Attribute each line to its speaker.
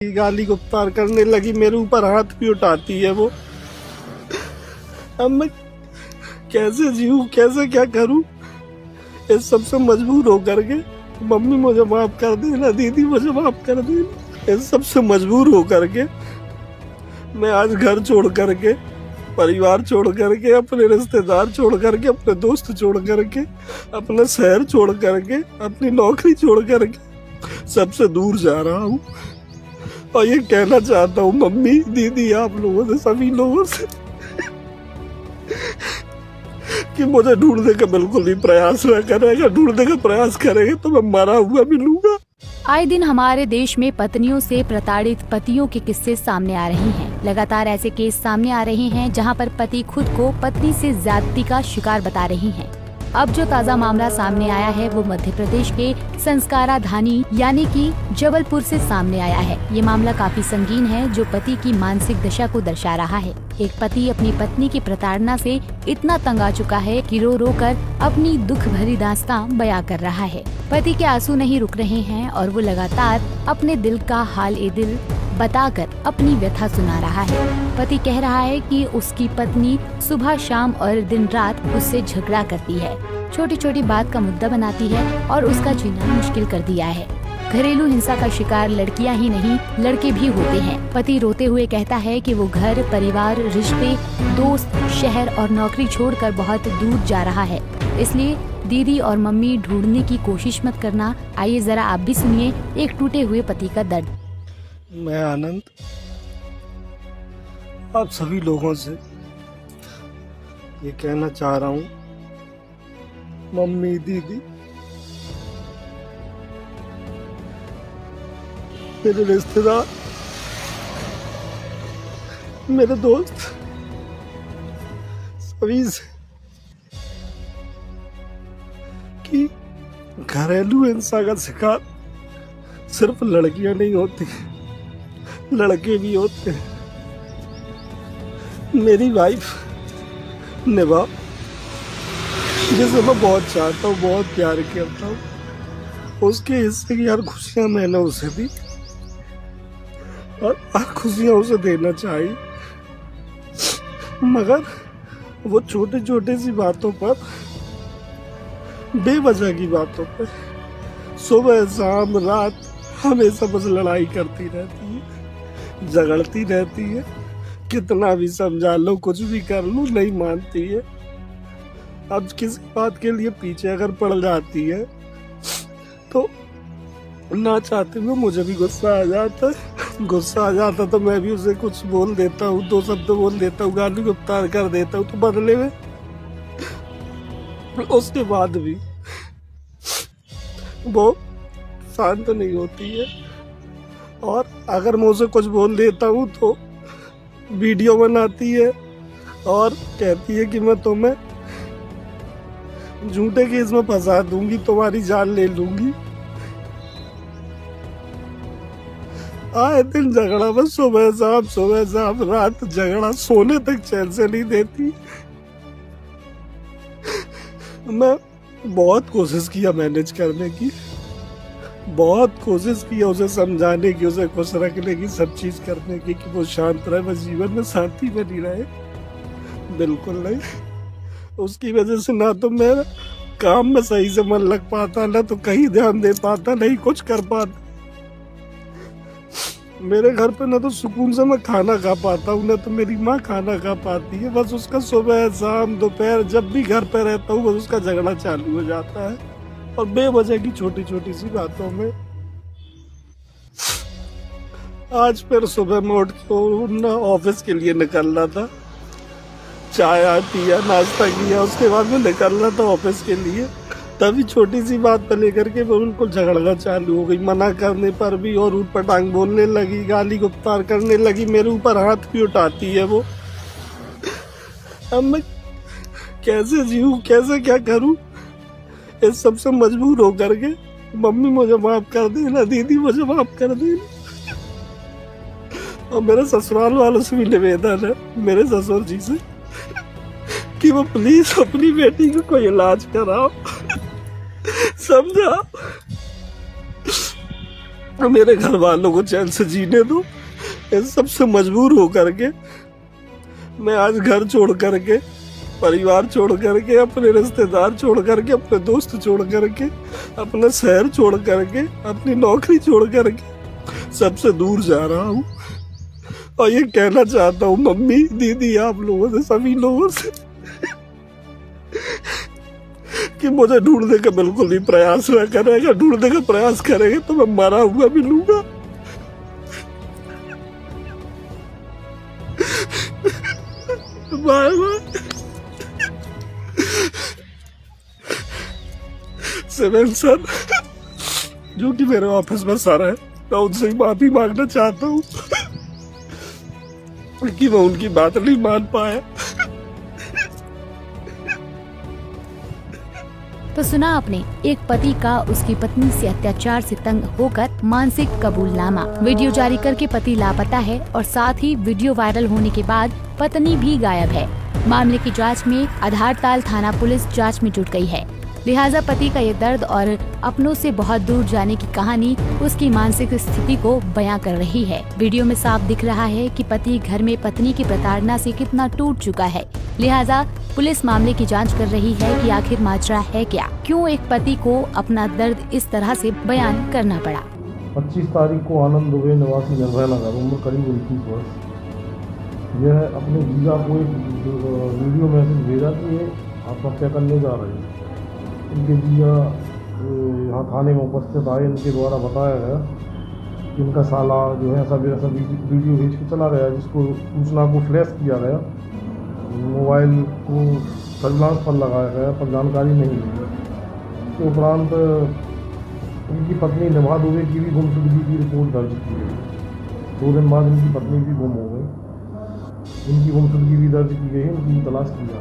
Speaker 1: गाली गुफ्तार करने लगी, मेरे ऊपर हाथ भी उठाती है वो। अब मैं कैसे जीऊं, कैसे क्या करूं? इस सबसे मजबूर होकर के मम्मी मुझे माफ कर देना, दीदी मुझे माफ कर देना। इस सबसे मजबूर होकर के मैं आज घर छोड़ करके, परिवार छोड़ करके, अपने रिश्तेदार छोड़ करके, अपने दोस्त छोड़ करके, अपना शहर छोड़ करके, अपनी नौकरी छोड़ करके सबसे दूर जा रहा हूँ। और ये कहना चाहता हूँ मम्मी, दीदी, आप लोगों से, सभी लोगों से कि मुझे ढूंढने का बिल्कुल भी प्रयास न करेगा। ढूंढने का प्रयास करेगा तो मैं मरा हुआ मिलूंगा।
Speaker 2: आए दिन हमारे देश में पत्नियों से प्रताड़ित पतियों के किस्से सामने आ रहे हैं। लगातार ऐसे केस सामने आ रहे हैं जहां पर पति खुद को पत्नी से ज्यादती का शिकार बता रहे हैं। अब जो ताज़ा मामला सामने आया है वो मध्य प्रदेश के संस्काराधानी यानी कि जबलपुर से सामने आया है। ये मामला काफी संगीन है जो पति की मानसिक दशा को दर्शा रहा है। एक पति अपनी पत्नी की प्रताड़ना से इतना तंग आ चुका है कि रो रो कर अपनी दुख भरी दास्तां बयां कर रहा है। पति के आंसू नहीं रुक रहे हैं और वो लगातार अपने दिल का हाल ए दिल बताकर अपनी व्यथा सुना रहा है। पति कह रहा है कि उसकी पत्नी सुबह शाम और दिन रात उससे झगड़ा करती है, छोटी छोटी बात का मुद्दा बनाती है और उसका जीना मुश्किल कर दिया है। घरेलू हिंसा का शिकार लड़कियां ही नहीं, लड़के भी होते हैं। पति रोते हुए कहता है कि वो घर, परिवार, रिश्ते, दोस्त, शहर और नौकरी छोड़कर बहुत दूर जा रहा है। इसलिए दीदी और मम्मी ढूंढने की कोशिश मत करना। आइए जरा आप भी सुनिए एक टूटे हुए पति का दर्द।
Speaker 1: मैं आनंद आप सभी लोगों से ये कहना चाह रहा हूँ, मम्मी, दीदी, मेरे रिश्तेदार, मेरे दोस्त, सभी से कि घरेलू हिंसा का शिकार सिर्फ लड़कियां नहीं होती, लड़के भी होते हैं। मेरी वाइफ निभा, जिसे मैं बहुत चाहता हूँ, बहुत प्यार करता हूँ, उसके हिस्से की हर खुशियां मैंने उसे दी और हर खुशियां उसे देना चाहिए, मगर वो छोटी छोटी सी बातों पर, बेवजह की बातों पर सुबह शाम रात हमेशा बस लड़ाई करती रहती है, झगड़ती रहती है। कितना भी समझा लो, कुछ भी कर लूं, नहीं मानती है। अब किसी बात के लिए पीछे अगर पड़ जाती है तो ना चाहते हुए मुझे भी गुस्सा आ जाता है। गुस्सा आ जाता तो मैं भी उसे कुछ बोल देता हूँ, दो शब्द बोल देता हूँ, गाली गुफ्तार कर देता हूँ, तो बदले में उसके बाद भी वो शांत नहीं होती है। और अगर मैं उसे कुछ बोल देता हूँ तो वीडियो बनाती है और कहती है कि मैं तुम्हें झूठे केस में फंसा दूंगी, तुम्हारी जान ले लूंगी। आए दिन झगड़ा, बस सुबह शाम रात झगड़ा, सोने तक चैन से नहीं देती। मैं बहुत कोशिश किया मैनेज करने की, बहुत कोशिश की उसे समझाने की, उसे खुश रखने की, सब चीज करने की कि वो शांत रहे, बस जीवन में शांति बनी रहे। बिल्कुल नहीं। उसकी वजह से ना तो मेरा काम में सही से मन लग पाता, ना तो कहीं ध्यान दे पाता, नहीं कुछ कर पाता। मेरे घर पे ना तो सुकून से मैं खाना खा पाता हूँ, ना तो मेरी माँ खाना खा पाती है। बस उसका सुबह शाम दोपहर जब भी घर पे रहता हूँ बस उसका झगड़ा चालू हो जाता है, और बेवजह की छोटी छोटी सी बातों में। आज फिर सुबह में उठ के ऑफिस के लिए निकलना था, चाय पिया, नाश्ता किया, उसके बाद में निकलना था ऑफिस के लिए। तभी छोटी सी बात पर लेकर के वो उनको झगड़ना चालू हो गई। मना करने पर भी और ऊट पटांग बोलने लगी, गाली गुफ्तार करने लगी, मेरे ऊपर हाथ भी उठाती है वो। अब मैं कैसे जीऊं, कैसे क्या करूं? इस सबसे मजबूर होकर के मम्मी मुझे माफ कर देना, दीदी मुझे माफ कर देना। और मेरे ससुराल वालों से भी निवेदन है, मेरे ससुर जी से, कि वो प्लीज अपनी बेटी को कोई इलाज कराओ, समझा। मेरे घर वालों को चैन से जीने दो। इस सबसे मजबूर होकर के मैं आज घर छोड़ करके, परिवार छोड़ करके, अपने रिश्तेदार छोड़ करके, अपने दोस्त छोड़ करके, अपना शहर छोड़ करके, अपनी नौकरी छोड़ करके सबसे दूर जा रहा हूँ। और ये कहना चाहता हूँ मम्मी, दीदी, आप लोगों से, सभी लोगों से कि मुझे ढूंढने का बिल्कुल भी प्रयास न करेगा। ढूंढने का प्रयास करेंगे तो मैं मरा हुआ मिलूंगा। Bye bye. सिविल सर जो कि मेरे ऑफिस में सर है, मैं उनसे माफी मांगना चाहता हूँ कि मैं उनकी बात नहीं मान पाया।
Speaker 2: तो सुना आपने एक पति का उसकी पत्नी से अत्याचार से तंग होकर मानसिक कबूलनामा। वीडियो जारी करके पति लापता है और साथ ही वीडियो वायरल होने के बाद पत्नी भी गायब है। मामले की जांच में आधारताल थाना पुलिस जांच में जुट गई है। लिहाजा पति का ये दर्द और अपनों से बहुत दूर जाने की कहानी उसकी मानसिक स्थिति को बयां कर रही है। वीडियो में साफ दिख रहा है कि पति घर में पत्नी की प्रताड़ना से कितना टूट चुका है। लिहाजा पुलिस मामले की जांच कर रही है कि आखिर माजरा है क्या, क्यों एक पति को अपना दर्द इस तरह से बयान करना पड़ा।
Speaker 3: 25 तारीख को आनंद दुबे निवासी निर्भय नगर, उम्र करीब 29 वर्ष, यह अपने जीजा को एक वीडियो मैसेज भेजा कि ये आत्महत्या करने जा रहे हैं। इनके जीजा यहाँ थाने में उपस्थित आए, इनके द्वारा बताया गया कि इनका साला जो है ऐसा वीडियो भेज के चला गया, जिसको सूचना को फ्लैश किया गया, मोबाइल को सर्विलांस पर लगाया गया, पर जानकारी नहीं मिली। इसके उपरांत इनकी पत्नी निभा दुबे की भी गुमशुदगी की रिपोर्ट दर्ज की गई। 2 दिन बाद इनकी पत्नी भी गुम हो गई। इनकी गुमशुदगी भी दर्ज की गई है, इनकी तलाश की जा रही है।